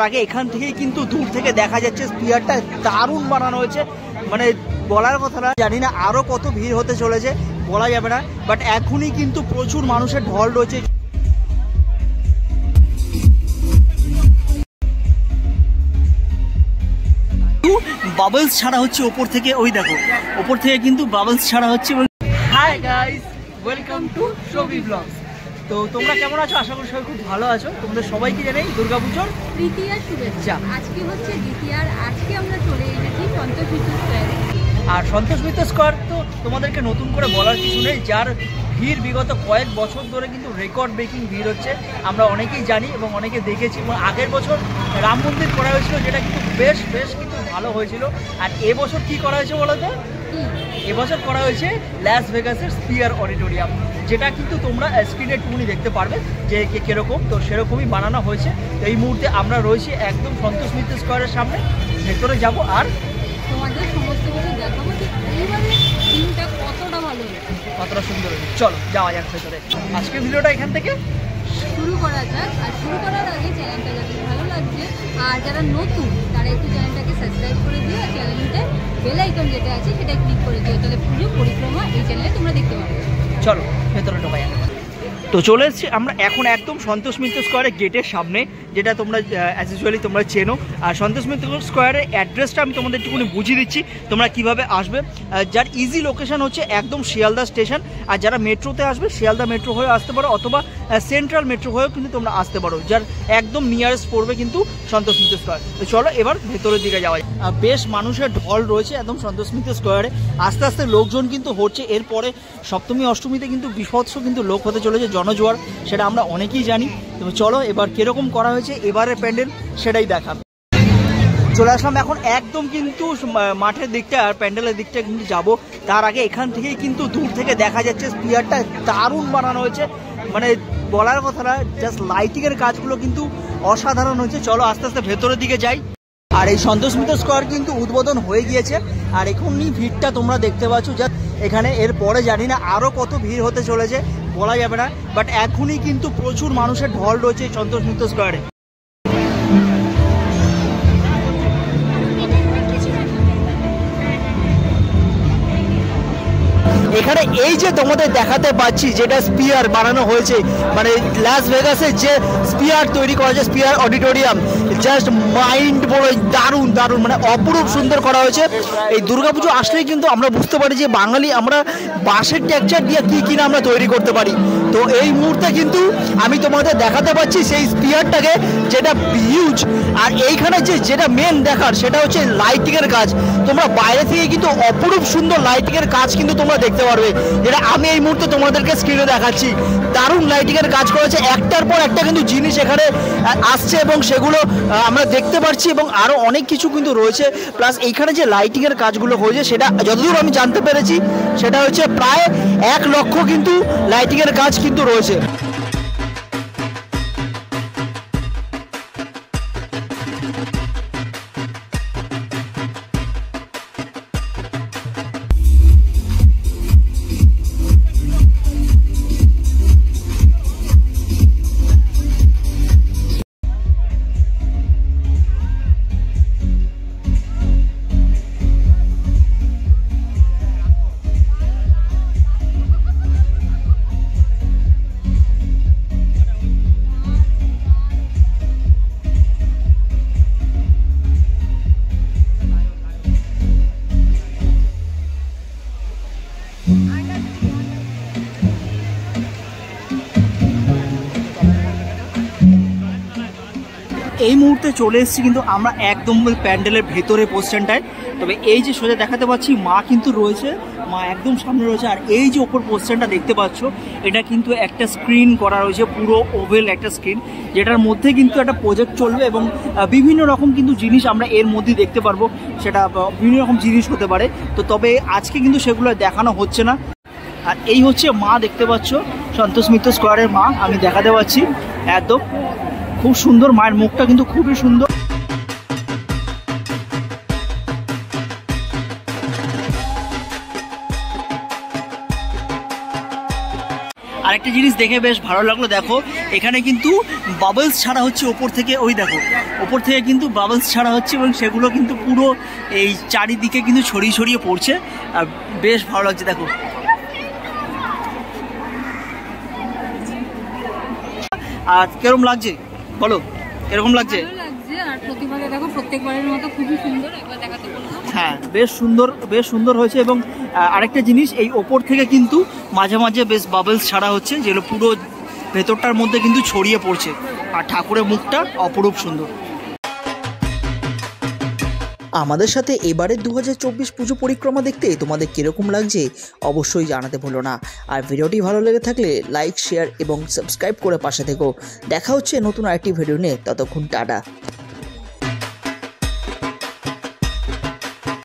আগে এখান থেকেই কিন্তু দূর থেকে দেখা যাচ্ছে স্পিয়ারটা দারুণ বানানো হয়েছে, মানে বলার কথা না, জানি না আরো কত ভিড় হতে চলেছে বলা যাবে না, বাট এখনই কিন্তু প্রচুর মানুষের ঢল রয়েছে। বাবলস ছাড়া হচ্ছে ওপর থেকে, ওই দেখো ওপর থেকে কিন্তু বাবলস ছাড়া হচ্ছে। Hi guys, welcome to Shovi vlogs. তো তোমরা কেমন আছো? আশা করি সবাই খুব ভালো আছো। তোমাদের সবাইকে জানাই দুর্গাপুজোর প্রীতি আর শুভেচ্ছা। আজকে হচ্ছে দ্বিতীয়ার, আজকে আমরা চলে এসেছি সন্তোষ মিত্র স্কয়ারে। আর সন্তোষ মিত্র স্কয়ার তো তোমাদেরকে নতুন করে বলার কিছু নেই, যার ভিড় বিগত কয়েক বছর ধরে কিন্তু রেকর্ড ব্রেকিং ভিড় হচ্ছে, আমরা অনেকেই জানি এবং অনেকে দেখেছি। এবং আগের বছর রাম মন্দির করা হয়েছিল, যেটা কিন্তু বেশ কিন্তু ভালো হয়েছিল। আর এবছর কি করা হয়েছে বলো তো? এবছর করা হয়েছে লাস ভেগাসের স্পিয়ার অডিটোরিয়াম, যেটা কিন্তু তোমরা স্ক্রিনে টুনি দেখতে পারবে যে কিরকম, তো সেরকমই বানানো হয়েছে। তো এই মুহূর্তে আমরা রয়েছি একদম সন্তোষ মিত্র স্কয়ারের সামনে, ভেতরে যাব আর তোমাদের সমস্ত কিছু দেখাবো যে এইবারে দিনটা কতটা ভালো হয়েছে, কতটা সুন্দর হয়েছে। চলো যাওয়া যাক ভেতরে। আজকের ভিডিওটা এখান থেকে শুরু করা যাক। আর শুরু করার আগে চ্যানেলটা যাদের ভালো লাগছে আর যারা নতুন তারা একটু চ্যানেলটাকে সাবস্ক্রাইব করে দিও, আর চ্যানেলটায় বেল আইকন যেটা আছে সেটা ক্লিক করে দিও, তাহলে পুজো পরিক্রমা এই চ্যানেলে তোমরা দেখতে পাবে। চলো ভেতরে ঢোকা যাক। তো চলে এসেছি আমরা এখন একদম সন্তোষ মিত্র স্কয়ারের গেটের সামনে, যেটা তোমরা অ্যাজ ইউজুয়ালি তোমরা চেনো। আর সন্তোষ মিত্র স্কয়ারের অ্যাড্রেসটা আমি তোমাদের একটুখানি বুঝিয়ে দিচ্ছি তোমরা কিভাবে আসবে। যার ইজি লোকেশন হচ্ছে একদম শিয়ালদা স্টেশন, আর যারা মেট্রোতে আসবে শিয়ালদা মেট্রো হয়ে আসতে পারো, অথবা সেন্ট্রাল মেট্রো হয়েও কিন্তু তোমরা আসতে পারো, যার একদম নিয়ারেস্ট পড়বে কিন্তু সন্তোষ মিত্র স্কয়ার। তো চলো এবার ভেতরের দিকে যাওয়া যায়। বেশ মানুষের ঢল রয়েছে একদম সন্তোষ মিত্র স্কয়ারে, আস্তে আস্তে লোকজন কিন্তু হচ্ছে। এরপরে সপ্তমী অষ্টমীতে কিন্তু বিভৎস কিন্তু লোক হতে চলেছে, জনজোয়ার, সেটা আমরা অনেকেই জানি। তো চলো এবার কিরকম করা হয়েছে এবারের প্যান্ডেল সেটাই দেখা। চলে আসলাম এখন একদম কিন্তু মাঠের দিকটা আর প্যান্ডেলের দিকটা কিন্তু যাব। তার আগে এখান থেকেই কিন্তু দূর থেকে দেখা যাচ্ছে স্পিয়ারটা দারুণ বানানো হয়েছে, মানে বলার কথা না, জাস্ট লাইটিংয়ের কাজগুলো কিন্তু অসাধারণ হয়েছে। চলো আস্তে আস্তে ভেতরের দিকে যাই। আর এই সন্তোষ মিত্র স্কয়ার কিন্তু উদ্বোধন হয়ে গিয়েছে, আর এখনই ভিড়টা তোমরা দেখতে পাচ্ছ। জাস্ট এখানে এরপরে জানি না আরও কত ভিড় হতে চলেছে বলা যাবে না, বাট এখনই কিন্তু প্রচুর মানুষের ঢল রয়েছে এই সন্তোষ মিত্র স্কয়ারে। এখানে এই যে তোমাদের দেখাতে পাচ্ছি যেটা স্পিয়ার বানানো হয়েছে, মানে লাস ভেগাসের যে স্পিয়ার তৈরি করা হয়েছে, spear auditorium, just mind blowing, দারুণ দারুণ, মানে অপরূপ সুন্দর করা হয়েছে। এই দুর্গাপুজো আসলেই কিন্তু আমরা বুঝতে পারি যে বাঙালি আমরা বাঁশের টেক্সচার দিয়ে কি না আমরা তৈরি করতে পারি। তো এই মুহূর্তে কিন্তু আমি তোমাদের দেখাতে পাচ্ছি সেই স্পিয়ারটাকে, যেটা হিউজ। আর এইখানে যেটা মেন দেখার সেটা হচ্ছে লাইটিংয়ের কাজ। তোমরা বাইরে থেকে কিন্তু অপরূপ সুন্দর লাইটিংয়ের কাজ কিন্তু তোমরা দেখতে পারবে, যেটা আমি এই মুহূর্তে তোমাদেরকে স্ক্রিনে দেখাচ্ছি। দারুণ লাইটিংয়ের কাজ করেছে, একটার পর একটা কিন্তু জিনিস এখানে আসছে এবং সেগুলো আমরা দেখতে পাচ্ছি, এবং আরও অনেক কিছু কিন্তু রয়েছে। প্লাস এইখানে যে লাইটিংয়ের কাজগুলো হয়েছে সেটা যতদূর আমি জানতে পেরেছি সেটা হচ্ছে প্রায় 1 লক্ষ কিন্তু লাইটিংয়ের কাজ কিন্তু রয়েছে। এই মুহূর্তে চলে এসেছি কিন্তু আমরা একদম প্যান্ডেলের ভেতরে পোস্টারটায়। তবে এই যে সোজা দেখাতে পাচ্ছি মা কিন্তু রয়েছে, মা একদম সামনে রয়েছে। আর এই যে ওপর পোস্টারটা দেখতে পাচ্ছ, এটা কিন্তু একটা স্ক্রিন করা রয়েছে, পুরো ওভেল একটা স্ক্রিন, যেটার মধ্যে কিন্তু একটা প্রজেক্ট চলবে এবং বিভিন্ন রকম কিন্তু জিনিস আমরা এর মধ্যে দেখতে পারবো। সেটা বিভিন্ন রকম জিনিস হতে পারে। তো তবে আজকে কিন্তু সেগুলো দেখানো হচ্ছে না। আর এই হচ্ছে মা, দেখতে পাচ্ছ সন্তোষ মিত্র স্কয়ারের মা, আমি দেখাতে পাচ্ছি একদম খুব সুন্দর, মায়ের মুখটা কিন্তু খুবই সুন্দর। আরেকটা জিনিস দেখে বেশ ভালো লাগলো, দেখো এখানে কিন্তু বাবলস ছাড়া হচ্ছে ওপর থেকে, ওই দেখো ওপর থেকে কিন্তু বাবলস ছাড়া হচ্ছে এবং সেগুলো কিন্তু পুরো এই চারিদিকে কিন্তু ছড়িয়ে ছড়িয়ে পড়ছে আর বেশ ভালো লাগছে। দেখো আর কিরকম লাগছে বলো, এরকম লাগছে? ভালো লাগছে। আর প্রতিবারে দেখো প্রত্যেকবারের মতো খুবই সুন্দর, একবার দেখাতে বলবো। হ্যাঁ বেশ সুন্দর হয়েছে। এবং আরেকটা জিনিস, এই ওপর থেকে কিন্তু মাঝে মাঝে বেশ বাবলস ছাড়া হচ্ছে, যেগুলো পুরো ভেতরটার মধ্যে কিন্তু ছড়িয়ে পড়ছে। আর ঠাকুরের মুখটা অপরূপ সুন্দর। আমাদের সাথে এবারের 2024 পুজো পরিক্রমা দেখতে তোমাদের কীরকম লাগছে অবশ্যই জানাতে ভুলো না। আর ভিডিওটি ভালো লেগে থাকলে লাইক, শেয়ার এবং সাবস্ক্রাইব করে পাশে থেকো। দেখা হচ্ছে নতুন আরেকটি ভিডিও নিয়ে, ততক্ষণ টাটা।